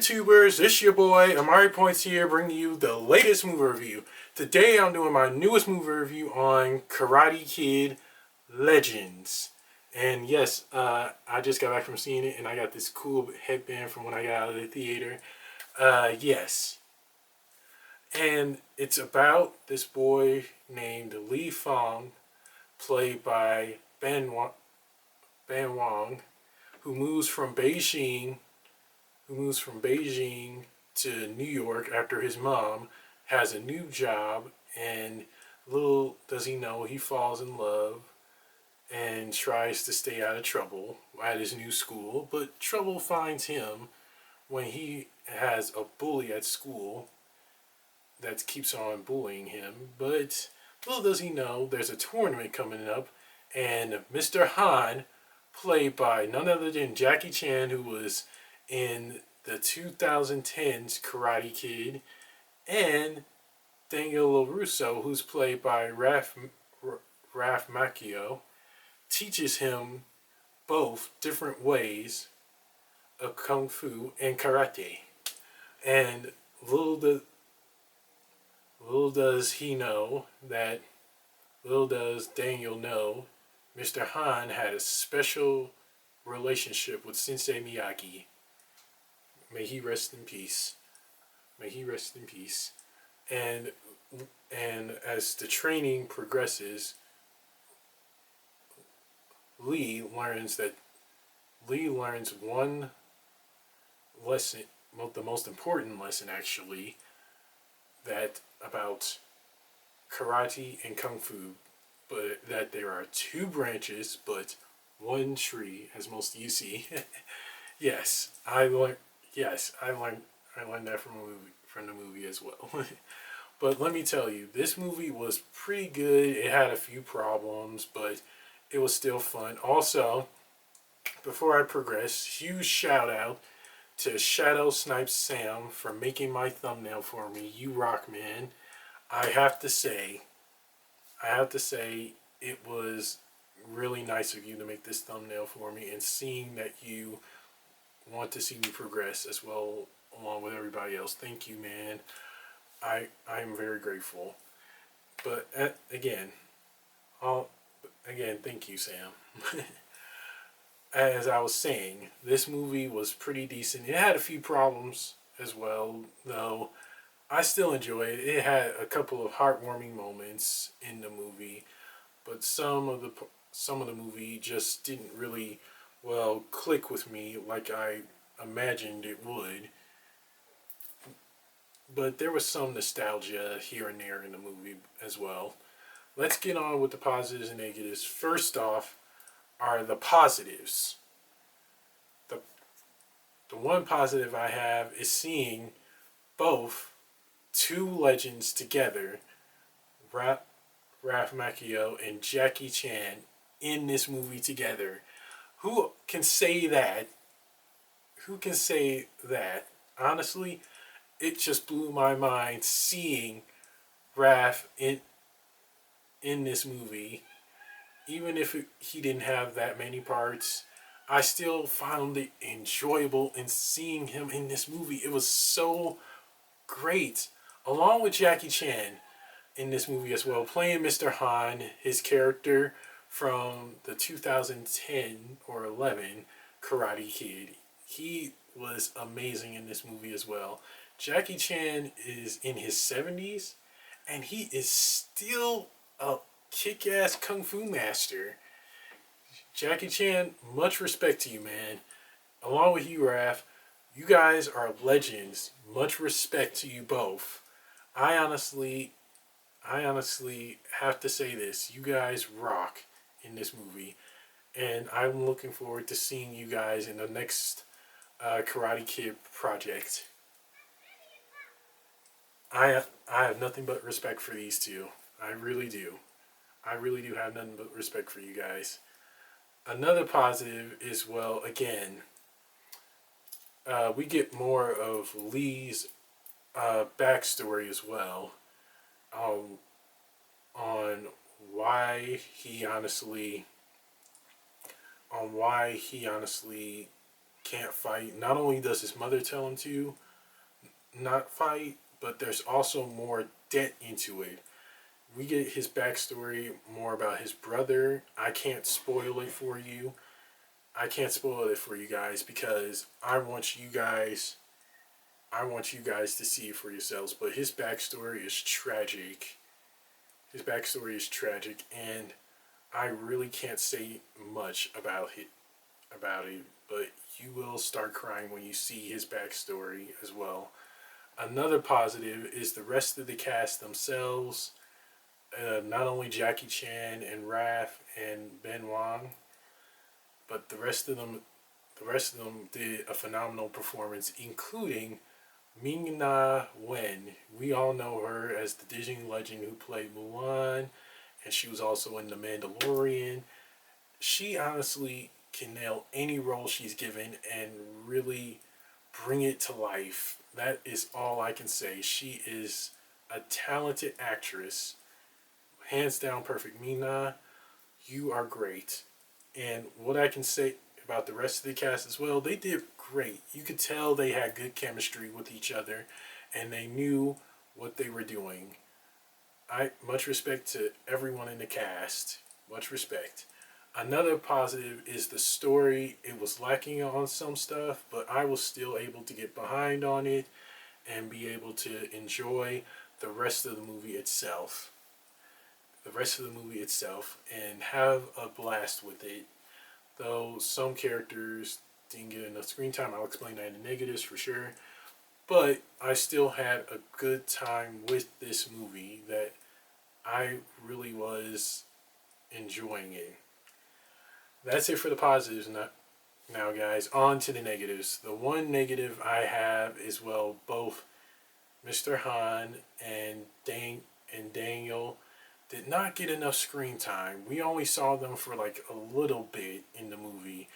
YouTubers? It's your boy Amari Points here, bringing you the latest movie review. Today I'm doing my newest movie review on Karate Kid Legends. And yes, I just got back from seeing it and I got this cool headband from when I got out of the theater. Yes. And it's about this boy named Li Fong, played by Ben Wong, who moves from Beijing to New York after his mom has a new job, and little does he know he falls in love and tries to stay out of trouble at his new school, but trouble finds him when he has a bully at school that keeps on bullying him. But little does he know there's a tournament coming up, and Mr. Han, played by none other than Jackie Chan, who was in the 2010s Karate Kid, and Daniel LaRusso, who's played by Ralph Macchio, teaches him both different ways of Kung Fu and Karate. And little, do, little does he know that, little does Daniel know, Mr. Han had a special relationship with Sensei Miyagi. May he rest in peace. May he rest in peace. And as the training progresses, Lee learns one lesson, the most important lesson actually, that about karate and kung fu, but that there are two branches, but one tree, as most of you see. Yes, I learned. Yes, I learned that from the movie as well. But let me tell you, this movie was pretty good. It had a few problems, but it was still fun. Also, before I progress, huge shout out to Shadow Snipes Sam for making my thumbnail for me. You rock, man. I have to say, it was really nice of you to make this thumbnail for me, and seeing that you want to see me progress as well along with everybody else. Thank you, man. I'm very grateful. But again, thank you, Sam. As I was saying, this movie was pretty decent. It had a few problems as well, though. I still enjoy it. It had a couple of heartwarming moments in the movie, but some of the movie just didn't really click with me like I imagined it would. But there was some nostalgia here and there in the movie as well. Let's get on with the positives and negatives. First off are the positives. The the one positive I have is seeing both two legends together, Ralph Macchio and Jackie Chan, in this movie together. Who can say that? Who can say that? Honestly, it just blew my mind seeing Raph in this movie. Even if he didn't have that many parts, I still found it enjoyable in seeing him in this movie. It was so great. Along with Jackie Chan in this movie as well, playing Mr. Han, his character from the 2010 or 11 Karate Kid. He was amazing in this movie as well. Jackie Chan is in his 70s and he is still a kick-ass kung fu master. Jackie Chan, much respect to you, man. Along with you, Raph, you guys are legends. Much respect to you both. I honestly have to say this. You guys rock in this movie, and I'm looking forward to seeing you guys in the next Karate Kid project. I have nothing but respect for these two. I really do. I really do have nothing but respect for you guys. Another positive is, again, we get more of Lee's backstory as well, on why he honestly can't fight. Not only does his mother tell him to not fight, but there's also more depth into it. We get his backstory, more about his brother. I can't spoil it for you. I can't spoil it for you guys because I want you guys to see it for yourselves. But his backstory is tragic. His backstory is tragic, and I really can't say much about it. But you will start crying when you see his backstory as well. Another positive is the rest of the cast themselves. Not only Jackie Chan and Raph and Ben Wong, but the rest of them did a phenomenal performance, including Ming Na Wen. We all know her as the Disney legend who played Mulan, and she was also in The Mandalorian. She honestly can nail any role she's given and really bring it to life. That is all I can say. She is a talented actress, hands down perfect. Mina, you are great. And what I can say about the rest of the cast as well, they did great. You could tell they had good chemistry with each other and they knew what they were doing. I much respect to everyone in the cast. Much respect. Another positive is the story. It was lacking on some stuff, but I was still able to get behind on it and be able to enjoy the rest of the movie itself. The rest of the movie itself and have a blast with it. Though some characters didn't get enough screen time, I'll explain that in the negatives for sure. But I still had a good time with this movie that I really was enjoying it. That's it for the positives now, guys. On to the negatives. The one negative I have is, well, both Mr. Han and Daniel did not get enough screen time. We only saw them for like a little bit in the movie.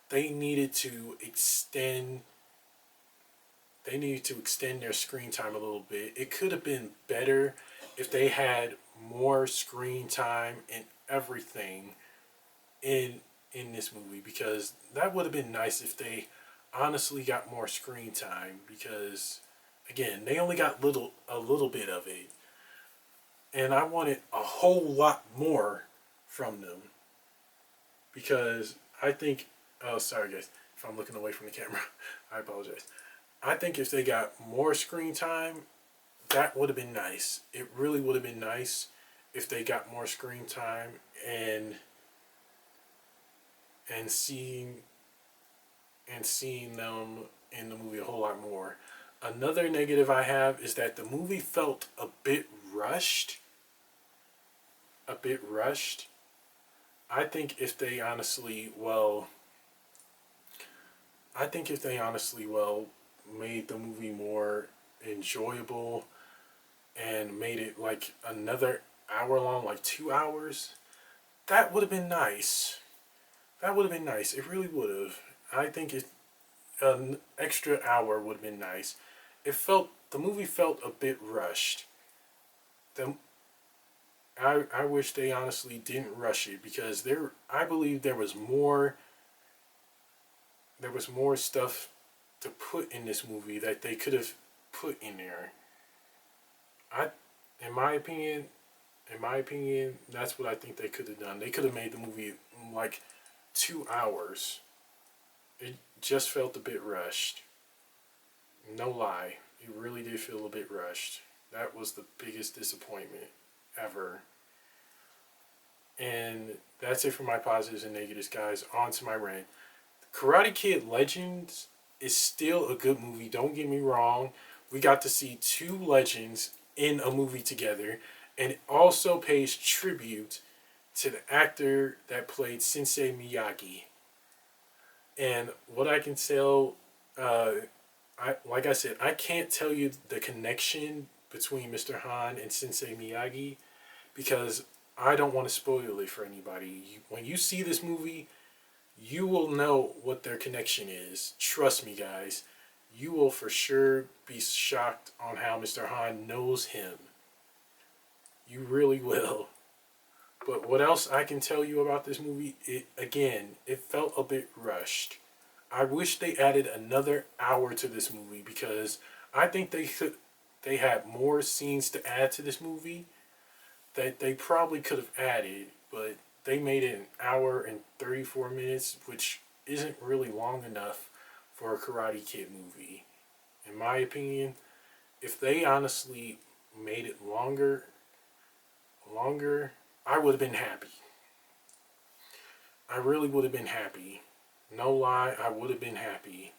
They needed to extend their screen time a little bit. It could have been better if they had more screen time and everything in this movie, because that would have been nice if they honestly got more screen time, because again, they only got a little bit of it. And I wanted a whole lot more from them, because I think, oh, sorry guys, if I'm looking away from the camera, I apologize. I think if they got more screen time, that would have been nice. It really would have been nice if they got more screen time and seeing them in the movie a whole lot more. Another negative I have is that the movie felt a bit rushed. A bit rushed. I think if they honestly, well, made the movie more enjoyable and made it like another hour long, like 2 hours, that would have been nice. That would have been nice. It really would have. I think an extra hour would have been nice. The movie felt a bit rushed. I wish they honestly didn't rush it, because I believe there was more stuff to put in this movie that they could have put in there. I in my opinion, that's what I think they could have done. They could have made the movie like 2 hours. It just felt a bit rushed. No lie. It really did feel a bit rushed. That was the biggest disappointment ever. And that's it for my positives and negatives, guys. On to my rant. Karate Kid Legends is still a good movie. Don't get me wrong. We got to see two legends in a movie together. And it also pays tribute to the actor that played Sensei Miyagi. And what I can tell, like I said, I can't tell you the connection between Mr. Han and Sensei Miyagi, because I don't want to spoil it for anybody. When you see this movie, you will know what their connection is. Trust me, guys. You will for sure be shocked on how Mr. Han knows him. You really will. But what else I can tell you about this movie? It felt a bit rushed. I wish they added another hour to this movie because I think they had more scenes to add to this movie that they probably could have added, but they made it an hour and 34 minutes, which isn't really long enough for a Karate Kid movie. In my opinion, if they honestly made it longer, I would have been happy. I really would have been happy. No lie, I would have been happy.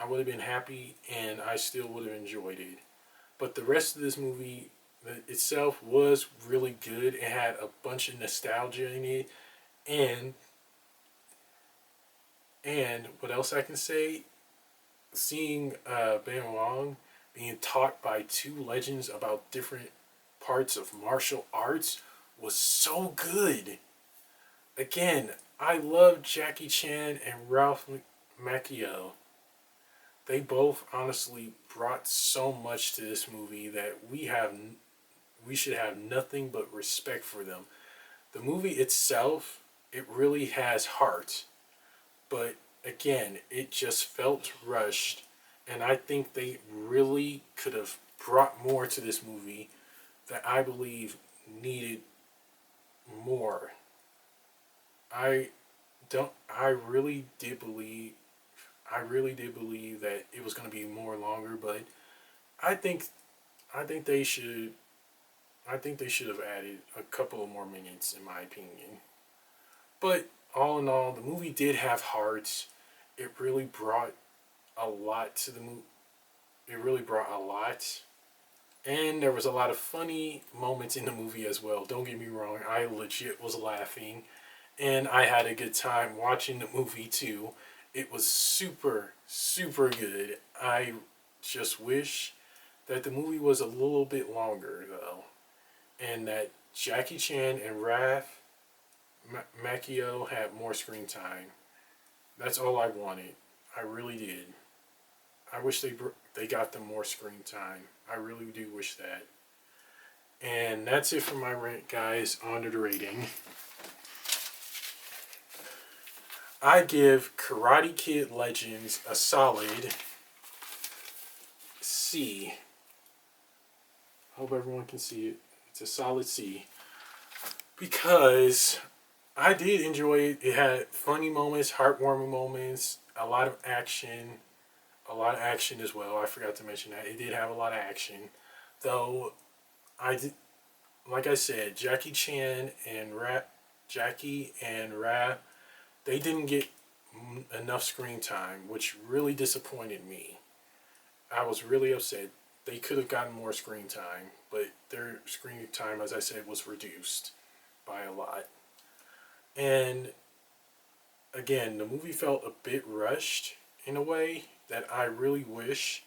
I would have been happy and I still would have enjoyed it. But the rest of this movie itself was really good. It had a bunch of nostalgia in it, and what else I can say? Seeing Ben Wong being taught by two legends about different parts of martial arts was so good. Again, I love Jackie Chan and Ralph Macchio. They both honestly brought so much to this movie that we should have nothing but respect for them. The movie itself, it really has heart, but again, it just felt rushed, and I think they really could have brought more to this movie that I believe needed more. I don't. I really did believe that it was going to be more longer, but I think I think they should I think they should have added a couple of more minutes in my opinion. But all in all, the movie did have hearts. It really brought a lot to the movie. It really brought a lot. And there was a lot of funny moments in the movie as well. Don't get me wrong, I legit was laughing. And I had a good time watching the movie too. It was super, super good. I just wish that the movie was a little bit longer though. And that Jackie Chan and Raph Macchio had more screen time. That's all I wanted. I really did. I wish they got them more screen time. I really do wish that. And that's it for my rant, guys. On to the rating. I give Karate Kid Legends a solid C. Hope everyone can see it. It's a solid C. Because I did enjoy it. It had funny moments, heartwarming moments, a lot of action. A lot of action as well. I forgot to mention that. It did have a lot of action. Though, I did, like I said, Jackie and Raph, they didn't get enough screen time, which really disappointed me. I was really upset. They could have gotten more screen time, but their screen time, as I said, was reduced by a lot. And again, the movie felt a bit rushed in a way that I really wish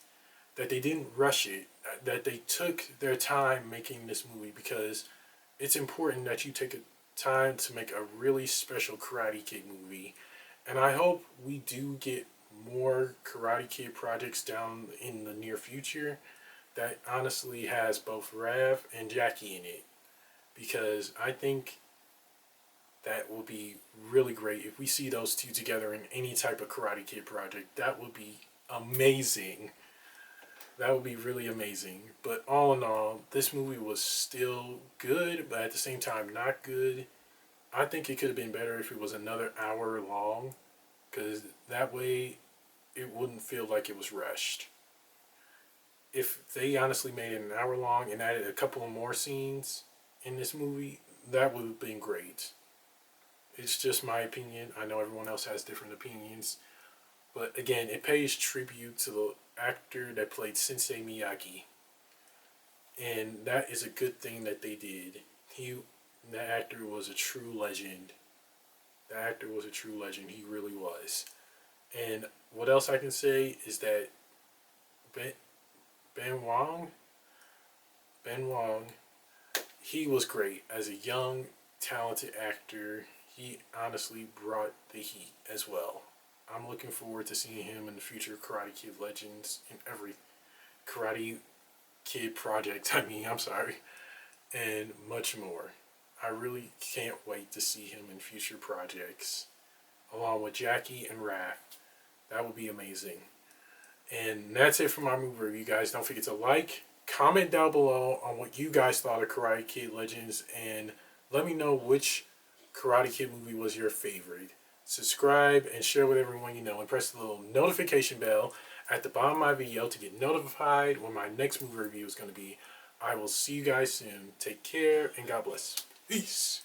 that they didn't rush it, that they took their time making this movie because it's important that you take a time to make a really special Karate Kid movie. And I hope we do get more Karate Kid projects down in the near future that honestly has both Rav and Jackie in it because I think that will be really great if we see those two together in any type of Karate Kid project. That would be amazing. That would be really amazing. But all in all, this movie was still good, but at the same time, not good. I think it could have been better if it was another hour long, because that way it wouldn't feel like it was rushed. If they honestly made it an hour long and added a couple of more scenes in this movie, that would have been great. It's just my opinion. I know everyone else has different opinions. But again, it pays tribute to the actor that played Sensei Miyagi. And that is a good thing that they did. That actor was a true legend. The actor was a true legend. He really was. And what else I can say is that Ben, ben Wong, Ben Wong, he was great as a young, talented actor. He honestly brought the heat as well. I'm looking forward to seeing him in the future Karate Kid Legends and every Karate Kid project. I'm sorry, and much more. I really can't wait to see him in future projects. along with Jackie and Raph. That would be amazing. And that's it for my movie review, guys. Don't forget to like, comment down below on what you guys thought of Karate Kid Legends, and let me know which Karate Kid movie was your favorite. Subscribe and share with everyone you know, and press the little notification bell at the bottom of my video to get notified when my next movie review is going to be. I will see you guys soon. Take care and God bless. Peace.